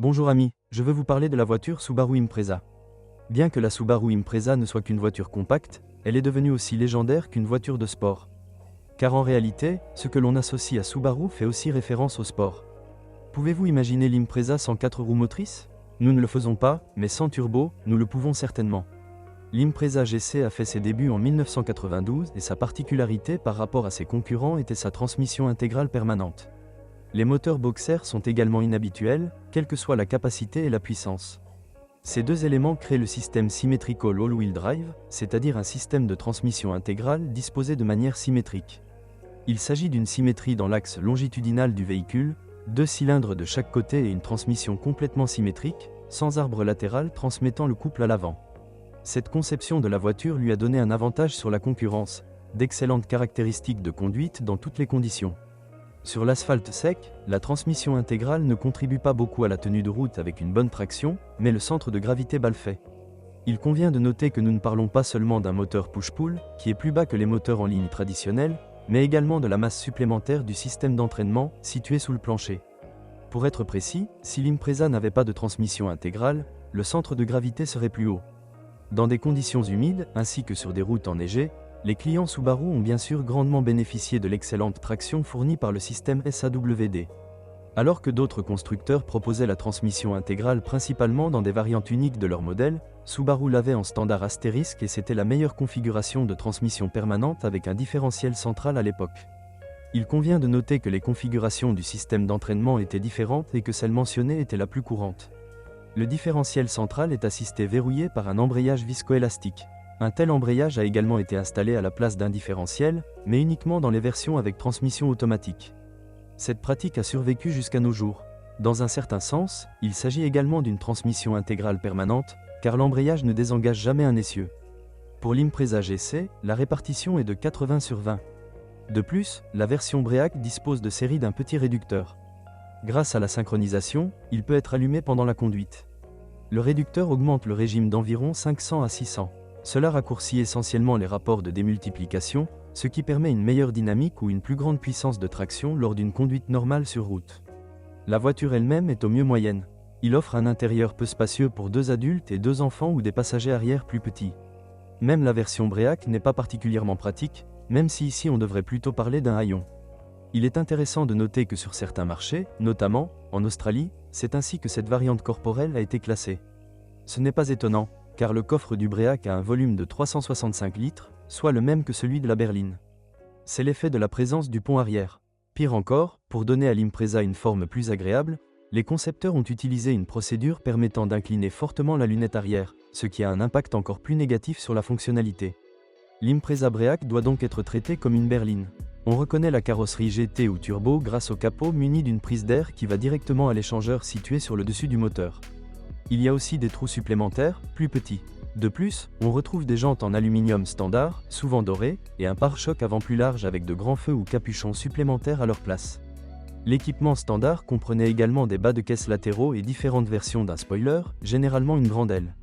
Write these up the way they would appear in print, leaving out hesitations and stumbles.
Bonjour amis, je veux vous parler de la voiture Subaru Impreza. Bien que la Subaru Impreza ne soit qu'une voiture compacte, elle est devenue aussi légendaire qu'une voiture de sport. Car en réalité, ce que l'on associe à Subaru fait aussi référence au sport. Pouvez-vous imaginer l'Impreza sans 4 roues motrices? Nous ne le faisons pas, mais sans turbo, nous le pouvons certainement. L'Impreza GC a fait ses débuts en 1992 et sa particularité par rapport à ses concurrents était sa transmission intégrale permanente. Les moteurs boxer sont également inhabituels, quelle que soit la capacité et la puissance. Ces deux éléments créent le système Symmetrical All-Wheel Drive, c'est-à-dire un système de transmission intégrale disposé de manière symétrique. Il s'agit d'une symétrie dans l'axe longitudinal du véhicule, 2 cylindres de chaque côté et une transmission complètement symétrique, sans arbre latéral transmettant le couple à l'avant. Cette conception de la voiture lui a donné un avantage sur la concurrence, d'excellentes caractéristiques de conduite dans toutes les conditions. Sur l'asphalte sec, la transmission intégrale ne contribue pas beaucoup à la tenue de route avec une bonne traction, mais le centre de gravité bat le fait. Il convient de noter que nous ne parlons pas seulement d'un moteur push-pull, qui est plus bas que les moteurs en ligne traditionnels, mais également de la masse supplémentaire du système d'entraînement, situé sous le plancher. Pour être précis, si l'Impreza n'avait pas de transmission intégrale, le centre de gravité serait plus haut. Dans des conditions humides, ainsi que sur des routes enneigées, les clients Subaru ont bien sûr grandement bénéficié de l'excellente traction fournie par le système SAWD. Alors que d'autres constructeurs proposaient la transmission intégrale principalement dans des variantes uniques de leur modèle, Subaru l'avait en standard astérisque et c'était la meilleure configuration de transmission permanente avec un différentiel central à l'époque. Il convient de noter que les configurations du système d'entraînement étaient différentes et que celle mentionnée était la plus courante. Le différentiel central est assisté verrouillé par un embrayage viscoélastique. Un tel embrayage a également été installé à la place d'un différentiel, mais uniquement dans les versions avec transmission automatique. Cette pratique a survécu jusqu'à nos jours. Dans un certain sens, il s'agit également d'une transmission intégrale permanente, car l'embrayage ne désengage jamais un essieu. Pour l'Impreza GC, la répartition est de 80/20. De plus, la version Break dispose de séries d'un petit réducteur. Grâce à la synchronisation, il peut être allumé pendant la conduite. Le réducteur augmente le régime d'environ 500 à 600. Cela raccourcit essentiellement les rapports de démultiplication, ce qui permet une meilleure dynamique ou une plus grande puissance de traction lors d'une conduite normale sur route. La voiture elle-même est au mieux moyenne. Il offre un intérieur peu spacieux pour 2 adultes et 2 enfants ou des passagers arrière plus petits. Même la version Break n'est pas particulièrement pratique, même si ici on devrait plutôt parler d'un haillon. Il est intéressant de noter que sur certains marchés, notamment en Australie, c'est ainsi que cette variante corporelle a été classée. Ce n'est pas étonnant, car le coffre du Break a un volume de 365 litres, soit le même que celui de la berline. C'est l'effet de la présence du pont arrière. Pire encore, pour donner à l'Impreza une forme plus agréable, les concepteurs ont utilisé une procédure permettant d'incliner fortement la lunette arrière, ce qui a un impact encore plus négatif sur la fonctionnalité. L'Impreza Break doit donc être traité comme une berline. On reconnaît la carrosserie GT ou turbo grâce au capot muni d'une prise d'air qui va directement à l'échangeur situé sur le dessus du moteur. Il y a aussi des trous supplémentaires, plus petits. De plus, on retrouve des jantes en aluminium standard, souvent dorées, et un pare-choc avant plus large avec de grands feux ou capuchons supplémentaires à leur place. L'équipement standard comprenait également des bas de caisse latéraux et différentes versions d'un spoiler, généralement une grande aile.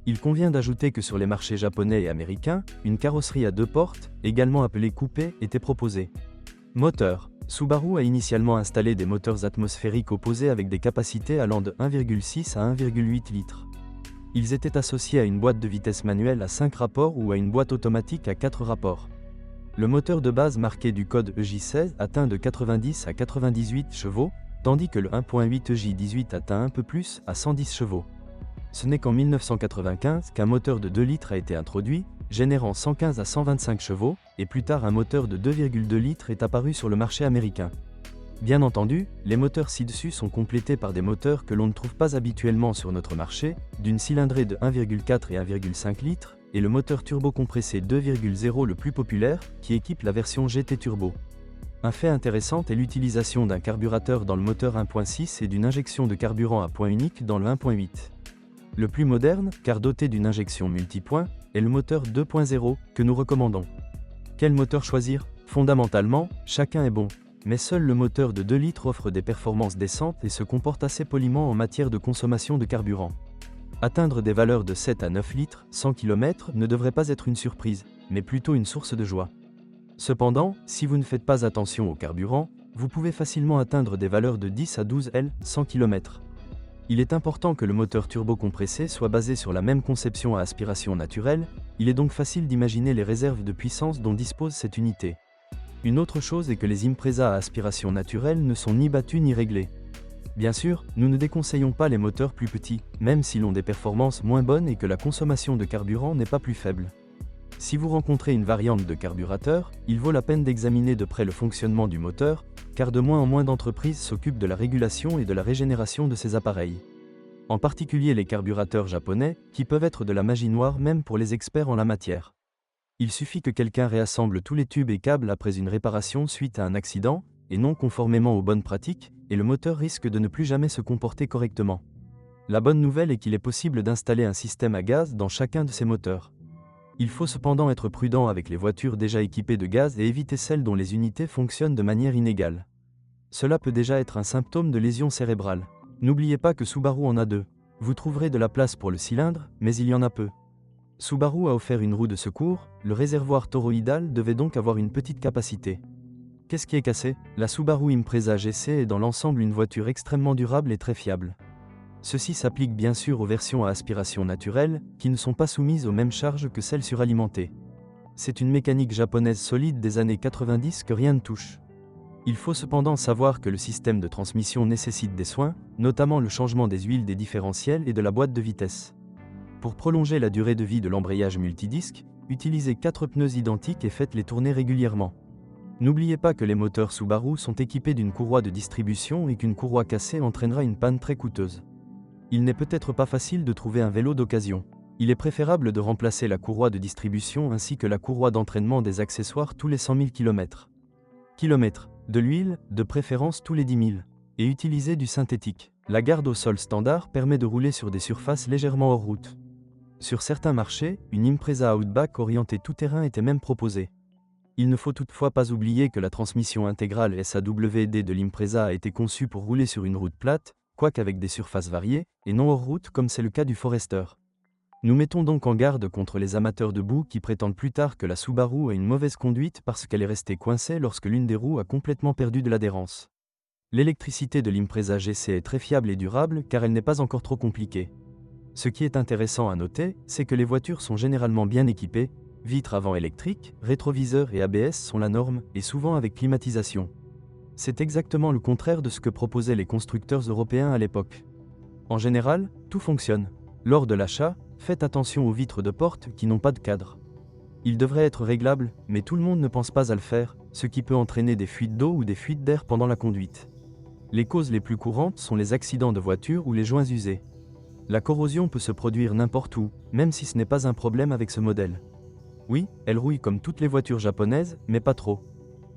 Il convient d'ajouter que sur les marchés japonais et américains, une carrosserie à 2 portes, également appelée coupé, était proposée. Moteur. Subaru a initialement installé des moteurs atmosphériques opposés avec des capacités allant de 1,6 à 1,8 litres. Ils étaient associés à une boîte de vitesse manuelle à 5 rapports ou à une boîte automatique à 4 rapports. Le moteur de base marqué du code EJ16 atteint de 90 à 98 chevaux, tandis que le 1.8 EJ18 atteint un peu plus, à 110 chevaux. Ce n'est qu'en 1995 qu'un moteur de 2 litres a été introduit, générant 115 à 125 chevaux, et plus tard un moteur de 2,2 litres est apparu sur le marché américain. Bien entendu, les moteurs ci-dessus sont complétés par des moteurs que l'on ne trouve pas habituellement sur notre marché, d'une cylindrée de 1,4 et 1,5 litres, et le moteur turbo-compressé 2,0 le plus populaire, qui équipe la version GT Turbo. Un fait intéressant est l'utilisation d'un carburateur dans le moteur 1.6 et d'une injection de carburant à point unique dans le 1.8. Le plus moderne, car doté d'une injection multipoint, est le moteur 2.0, que nous recommandons. Quel moteur choisir? Fondamentalement, chacun est bon, mais seul le moteur de 2 litres offre des performances décentes et se comporte assez poliment en matière de consommation de carburant. Atteindre des valeurs de 7 à 9 litres, 100 km ne devrait pas être une surprise, mais plutôt une source de joie. Cependant, si vous ne faites pas attention au carburant, vous pouvez facilement atteindre des valeurs de 10 à 12 L, 100 km. Il est important que le moteur turbo-compressé soit basé sur la même conception à aspiration naturelle, il est donc facile d'imaginer les réserves de puissance dont dispose cette unité. Une autre chose est que les Impreza à aspiration naturelle ne sont ni battus ni réglés. Bien sûr, nous ne déconseillons pas les moteurs plus petits, même s'ils ont des performances moins bonnes et que la consommation de carburant n'est pas plus faible. Si vous rencontrez une variante de carburateur, il vaut la peine d'examiner de près le fonctionnement du moteur, car de moins en moins d'entreprises s'occupent de la régulation et de la régénération de ces appareils. En particulier les carburateurs japonais, qui peuvent être de la magie noire même pour les experts en la matière. Il suffit que quelqu'un réassemble tous les tubes et câbles après une réparation suite à un accident, et non conformément aux bonnes pratiques, et le moteur risque de ne plus jamais se comporter correctement. La bonne nouvelle est qu'il est possible d'installer un système à gaz dans chacun de ces moteurs. Il faut cependant être prudent avec les voitures déjà équipées de gaz et éviter celles dont les unités fonctionnent de manière inégale. Cela peut déjà être un symptôme de lésion cérébrale. N'oubliez pas que Subaru en a deux. Vous trouverez de la place pour le cylindre, mais il y en a peu. Subaru a offert une roue de secours, le réservoir toroïdal devait donc avoir une petite capacité. Qu'est-ce qui est cassé? La Subaru Impreza GC est dans l'ensemble une voiture extrêmement durable et très fiable. Ceci s'applique bien sûr aux versions à aspiration naturelle, qui ne sont pas soumises aux mêmes charges que celles suralimentées. C'est une mécanique japonaise solide des années 90 que rien ne touche. Il faut cependant savoir que le système de transmission nécessite des soins, notamment le changement des huiles des différentiels et de la boîte de vitesse. Pour prolonger la durée de vie de l'embrayage multidisque, utilisez 4 pneus identiques et faites-les tourner régulièrement. N'oubliez pas que les moteurs Subaru sont équipés d'une courroie de distribution et qu'une courroie cassée entraînera une panne très coûteuse. Il n'est peut-être pas facile de trouver un vélo d'occasion. Il est préférable de remplacer la courroie de distribution ainsi que la courroie d'entraînement des accessoires tous les 100 000 km. De l'huile, de préférence tous les 10 000. Et utiliser du synthétique. La garde au sol standard permet de rouler sur des surfaces légèrement hors route. Sur certains marchés, une Impreza Outback orientée tout-terrain était même proposée. Il ne faut toutefois pas oublier que la transmission intégrale SAWD de l'Impreza a été conçue pour rouler sur une route plate, quoique avec des surfaces variées, et non hors route comme c'est le cas du Forester. Nous mettons donc en garde contre les amateurs de boue qui prétendent plus tard que la Subaru a une mauvaise conduite parce qu'elle est restée coincée lorsque l'une des roues a complètement perdu de l'adhérence. L'électricité de l'Impreza GC est très fiable et durable car elle n'est pas encore trop compliquée. Ce qui est intéressant à noter, c'est que les voitures sont généralement bien équipées, vitres avant électriques, rétroviseurs et ABS sont la norme, et souvent avec climatisation. C'est exactement le contraire de ce que proposaient les constructeurs européens à l'époque. En général, tout fonctionne. Lors de l'achat, faites attention aux vitres de porte qui n'ont pas de cadre. Ils devraient être réglables, mais tout le monde ne pense pas à le faire, ce qui peut entraîner des fuites d'eau ou des fuites d'air pendant la conduite. Les causes les plus courantes sont les accidents de voiture ou les joints usés. La corrosion peut se produire n'importe où, même si ce n'est pas un problème avec ce modèle. Oui, elle rouille comme toutes les voitures japonaises, mais pas trop.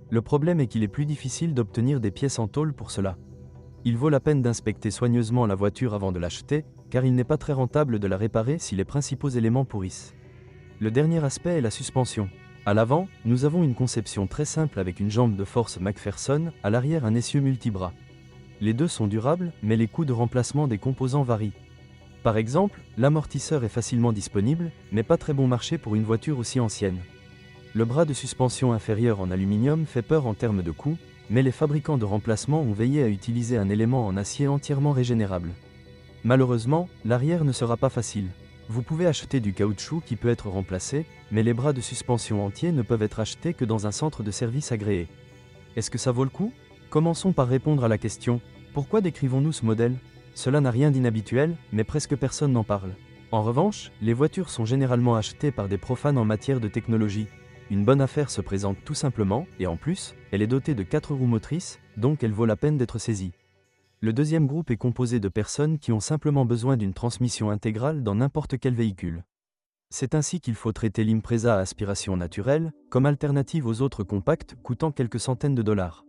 Le problème est qu'il est plus difficile d'obtenir des pièces en tôle pour cela. Il vaut la peine d'inspecter soigneusement la voiture avant de l'acheter, car il n'est pas très rentable de la réparer si les principaux éléments pourrissent. Le dernier aspect est la suspension. À l'avant, nous avons une conception très simple avec une jambe de force McPherson, à l'arrière un essieu multibras. Les deux sont durables, mais les coûts de remplacement des composants varient. Par exemple, l'amortisseur est facilement disponible, mais pas très bon marché pour une voiture aussi ancienne. Le bras de suspension inférieur en aluminium fait peur en termes de coût, mais les fabricants de remplacement ont veillé à utiliser un élément en acier entièrement régénérable. Malheureusement, l'arrière ne sera pas facile. Vous pouvez acheter du caoutchouc qui peut être remplacé, mais les bras de suspension entiers ne peuvent être achetés que dans un centre de service agréé. Est-ce que ça vaut le coup? Commençons par répondre à la question « Pourquoi décrivons-nous ce modèle ?» Cela n'a rien d'inhabituel, mais presque personne n'en parle. En revanche, les voitures sont généralement achetées par des profanes en matière de technologie. Une bonne affaire se présente tout simplement, et en plus, elle est dotée de 4 roues motrices, donc elle vaut la peine d'être saisie. Le deuxième groupe est composé de personnes qui ont simplement besoin d'une transmission intégrale dans n'importe quel véhicule. C'est ainsi qu'il faut traiter l'Impreza à aspiration naturelle, comme alternative aux autres compacts coûtant quelques centaines de dollars.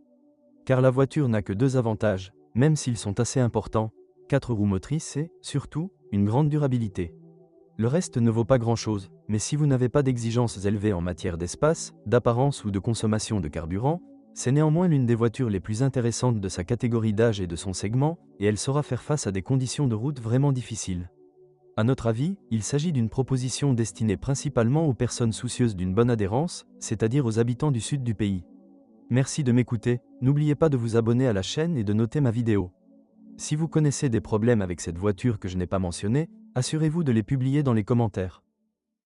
Car la voiture n'a que deux avantages, même s'ils sont assez importants, 4 roues motrices et, surtout, une grande durabilité. Le reste ne vaut pas grand-chose, mais si vous n'avez pas d'exigences élevées en matière d'espace, d'apparence ou de consommation de carburant, c'est néanmoins l'une des voitures les plus intéressantes de sa catégorie d'âge et de son segment, et elle saura faire face à des conditions de route vraiment difficiles. À notre avis, il s'agit d'une proposition destinée principalement aux personnes soucieuses d'une bonne adhérence, c'est-à-dire aux habitants du sud du pays. Merci de m'écouter, n'oubliez pas de vous abonner à la chaîne et de noter ma vidéo. Si vous connaissez des problèmes avec cette voiture que je n'ai pas mentionné, assurez-vous de les publier dans les commentaires.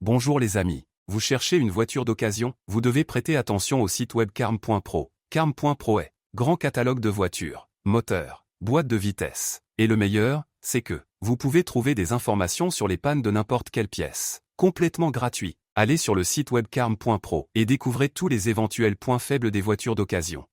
Bonjour les amis. Vous cherchez une voiture d'occasion? Vous devez prêter attention au site web carm.pro. Carm.pro est grand catalogue de voitures, moteurs, boîtes de vitesse. Et le meilleur, c'est que vous pouvez trouver des informations sur les pannes de n'importe quelle pièce. Complètement gratuit. Allez sur le site web carm.pro et découvrez tous les éventuels points faibles des voitures d'occasion.